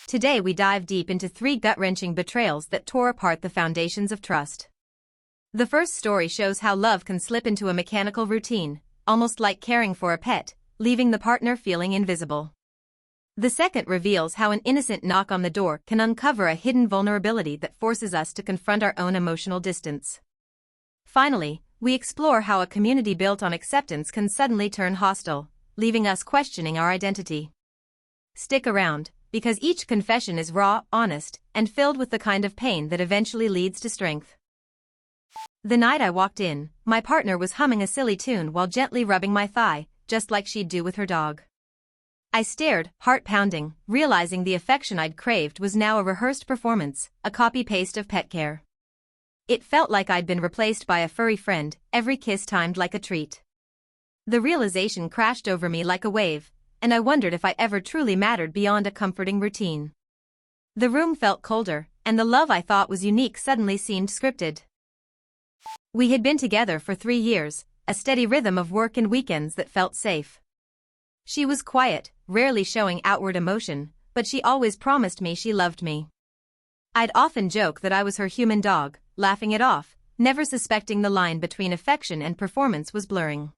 Today we dive deep into 3 gut-wrenching betrayals that tore apart the foundations of trust. The first story shows how love can slip into a mechanical routine, almost like caring for a pet, leaving the partner feeling invisible. The second reveals how an innocent knock on the door can uncover a hidden vulnerability that forces us to confront our own emotional distance. Finally, we explore how a community built on acceptance can suddenly turn hostile, leaving us questioning our identity. Stick around, because each confession is raw, honest, and filled with the kind of pain that eventually leads to strength. The night I walked in, my partner was humming a silly tune while gently rubbing my thigh, just like she'd do with her dog. I stared, heart pounding, realizing the affection I'd craved was now a rehearsed performance, a copy-paste of pet care. It felt like I'd been replaced by a furry friend, every kiss timed like a treat. The realization crashed over me like a wave, and I wondered if I ever truly mattered beyond a comforting routine. The room felt colder, and the love I thought was unique suddenly seemed scripted. We had been together for 3 years, a steady rhythm of work and weekends that felt safe. She was quiet, rarely showing outward emotion, but she always promised me she loved me. I'd often joke that I was her human dog, laughing it off, never suspecting the line between affection and performance was blurring.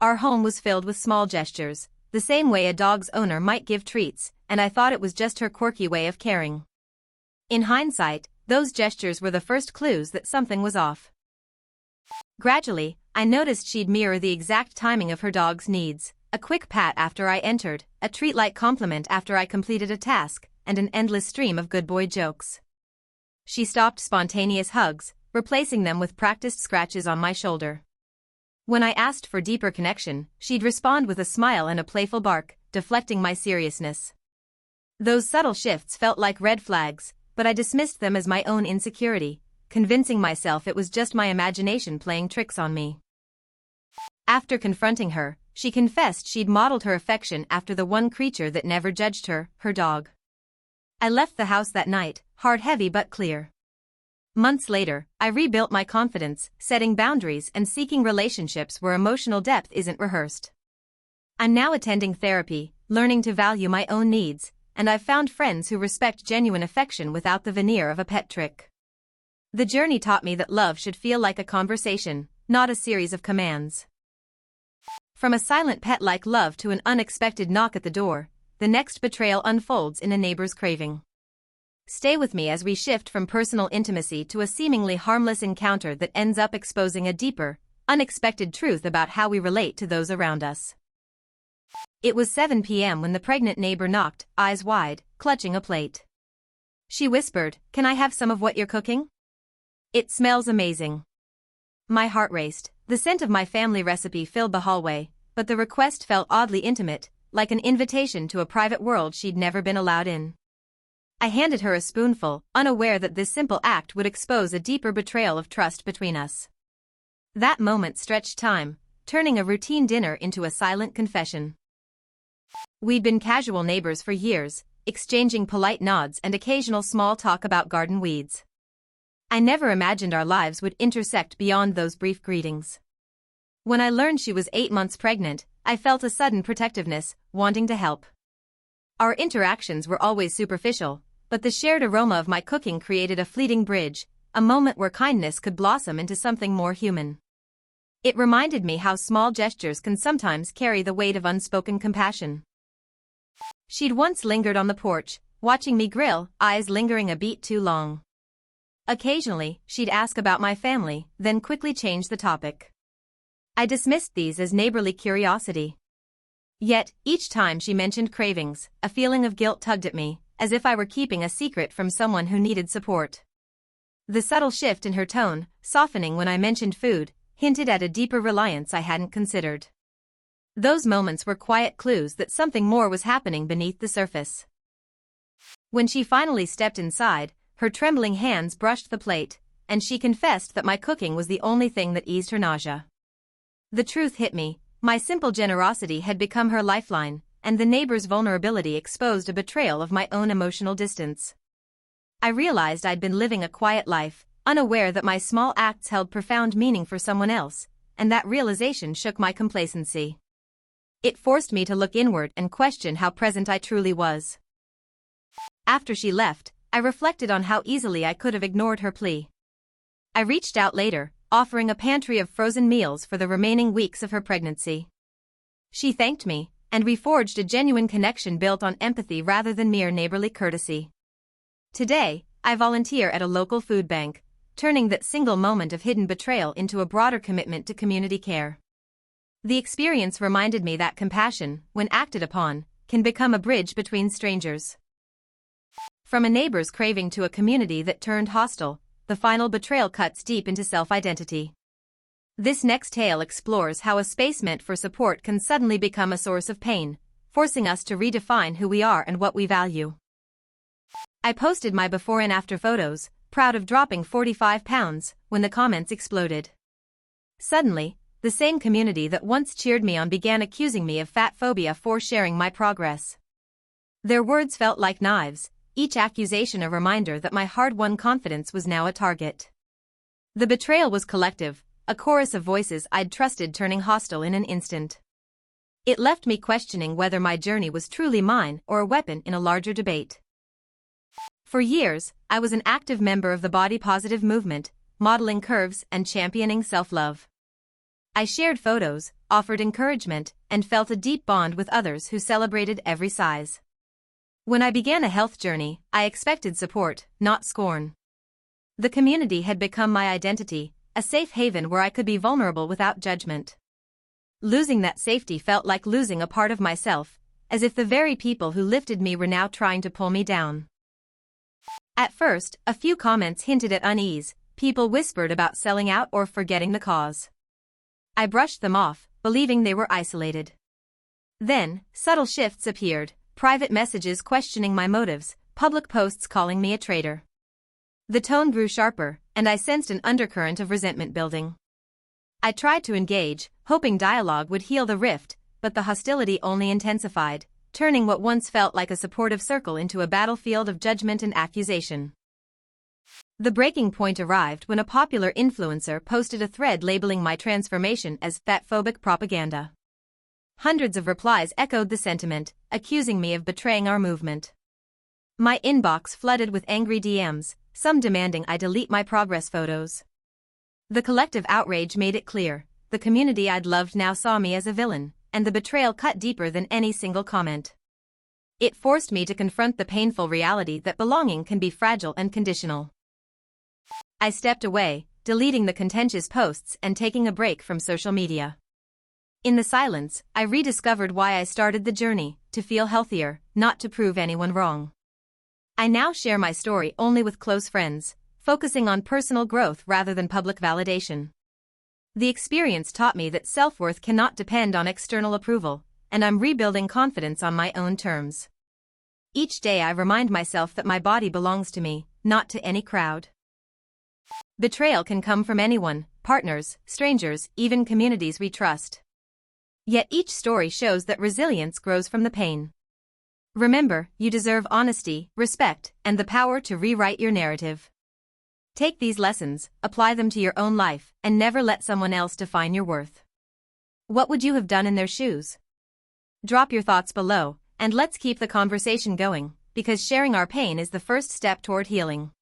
Our home was filled with small gestures, the same way a dog's owner might give treats, and I thought it was just her quirky way of caring. In hindsight, those gestures were the first clues that something was off. Gradually, I noticed she'd mirror the exact timing of her dog's needs, a quick pat after I entered, a treat-like compliment after I completed a task, and an endless stream of good boy jokes. She stopped spontaneous hugs, replacing them with practiced scratches on my shoulder. When I asked for deeper connection, she'd respond with a smile and a playful bark, deflecting my seriousness. Those subtle shifts felt like red flags, but I dismissed them as my own insecurity, convincing myself it was just my imagination playing tricks on me. After confronting her, she confessed she'd modeled her affection after the one creature that never judged her, her dog. I left the house that night, heart heavy but clear. Months later, I rebuilt my confidence, setting boundaries and seeking relationships where emotional depth isn't rehearsed. I'm now attending therapy, learning to value my own needs, and I've found friends who respect genuine affection without the veneer of a pet trick. The journey taught me that love should feel like a conversation, not a series of commands. From a silent pet-like love to an unexpected knock at the door, the next betrayal unfolds in a neighbor's craving. Stay with me as we shift from personal intimacy to a seemingly harmless encounter that ends up exposing a deeper, unexpected truth about how we relate to those around us. It was 7 p.m. when the pregnant neighbor knocked, eyes wide, clutching a plate. She whispered, "Can I have some of what you're cooking? It smells amazing." My heart raced. The scent of my family recipe filled the hallway, but the request felt oddly intimate, like an invitation to a private world she'd never been allowed in. I handed her a spoonful, unaware that this simple act would expose a deeper betrayal of trust between us. That moment stretched time, turning a routine dinner into a silent confession. We'd been casual neighbors for years, exchanging polite nods and occasional small talk about garden weeds. I never imagined our lives would intersect beyond those brief greetings. When I learned she was 8 months pregnant, I felt a sudden protectiveness, wanting to help. Our interactions were always superficial, but the shared aroma of my cooking created a fleeting bridge, a moment where kindness could blossom into something more human. It reminded me how small gestures can sometimes carry the weight of unspoken compassion. She'd once lingered on the porch, watching me grill, eyes lingering a beat too long. Occasionally, she'd ask about my family, then quickly change the topic. I dismissed these as neighborly curiosity. Yet, each time she mentioned cravings, a feeling of guilt tugged at me, as if I were keeping a secret from someone who needed support. The subtle shift in her tone, softening when I mentioned food, hinted at a deeper reliance I hadn't considered. Those moments were quiet clues that something more was happening beneath the surface. When she finally stepped inside, her trembling hands brushed the plate, and she confessed that my cooking was the only thing that eased her nausea. The truth hit me. My simple generosity had become her lifeline, and the neighbor's vulnerability exposed a betrayal of my own emotional distance. I realized I'd been living a quiet life, unaware that my small acts held profound meaning for someone else, and that realization shook my complacency. It forced me to look inward and question how present I truly was. After she left, I reflected on how easily I could have ignored her plea. I reached out later, offering a pantry of frozen meals for the remaining weeks of her pregnancy. She thanked me, and we forged a genuine connection built on empathy rather than mere neighborly courtesy. Today, I volunteer at a local food bank, turning that single moment of hidden betrayal into a broader commitment to community care. The experience reminded me that compassion, when acted upon, can become a bridge between strangers. From a neighbor's craving to a community that turned hostile, the final betrayal cuts deep into self-identity. This next tale explores how a space meant for support can suddenly become a source of pain, forcing us to redefine who we are and what we value. I posted my before and after photos, proud of dropping 45 pounds, when the comments exploded. Suddenly, the same community that once cheered me on began accusing me of fat phobia for sharing my progress. Their words felt like knives, each accusation a reminder that my hard-won confidence was now a target. The betrayal was collective, a chorus of voices I'd trusted turning hostile in an instant. It left me questioning whether my journey was truly mine or a weapon in a larger debate. For years, I was an active member of the body-positive movement, modeling curves and championing self-love. I shared photos, offered encouragement, and felt a deep bond with others who celebrated every size. When I began a health journey, I expected support, not scorn. The community had become my identity, a safe haven where I could be vulnerable without judgment. Losing that safety felt like losing a part of myself, as if the very people who lifted me were now trying to pull me down. At first, a few comments hinted at unease, people whispered about selling out or forgetting the cause. I brushed them off, believing they were isolated. Then, subtle shifts appeared, private messages questioning my motives, public posts calling me a traitor. The tone grew sharper, and I sensed an undercurrent of resentment building. I tried to engage, hoping dialogue would heal the rift, but the hostility only intensified, turning what once felt like a supportive circle into a battlefield of judgment and accusation. The breaking point arrived when a popular influencer posted a thread labeling my transformation as fatphobic propaganda. Hundreds of replies echoed the sentiment, accusing me of betraying our movement. My inbox flooded with angry DMs, some demanding I delete my progress photos. The collective outrage made it clear, the community I'd loved now saw me as a villain, and the betrayal cut deeper than any single comment. It forced me to confront the painful reality that belonging can be fragile and conditional. I stepped away, deleting the contentious posts and taking a break from social media. In the silence, I rediscovered why I started the journey, to feel healthier, not to prove anyone wrong. I now share my story only with close friends, focusing on personal growth rather than public validation. The experience taught me that self-worth cannot depend on external approval, and I'm rebuilding confidence on my own terms. Each day I remind myself that my body belongs to me, not to any crowd. Betrayal can come from anyone, partners, strangers, even communities we trust. Yet each story shows that resilience grows from the pain. Remember, you deserve honesty, respect, and the power to rewrite your narrative. Take these lessons, apply them to your own life, and never let someone else define your worth. What would you have done in their shoes? Drop your thoughts below, and let's keep the conversation going, because sharing our pain is the first step toward healing.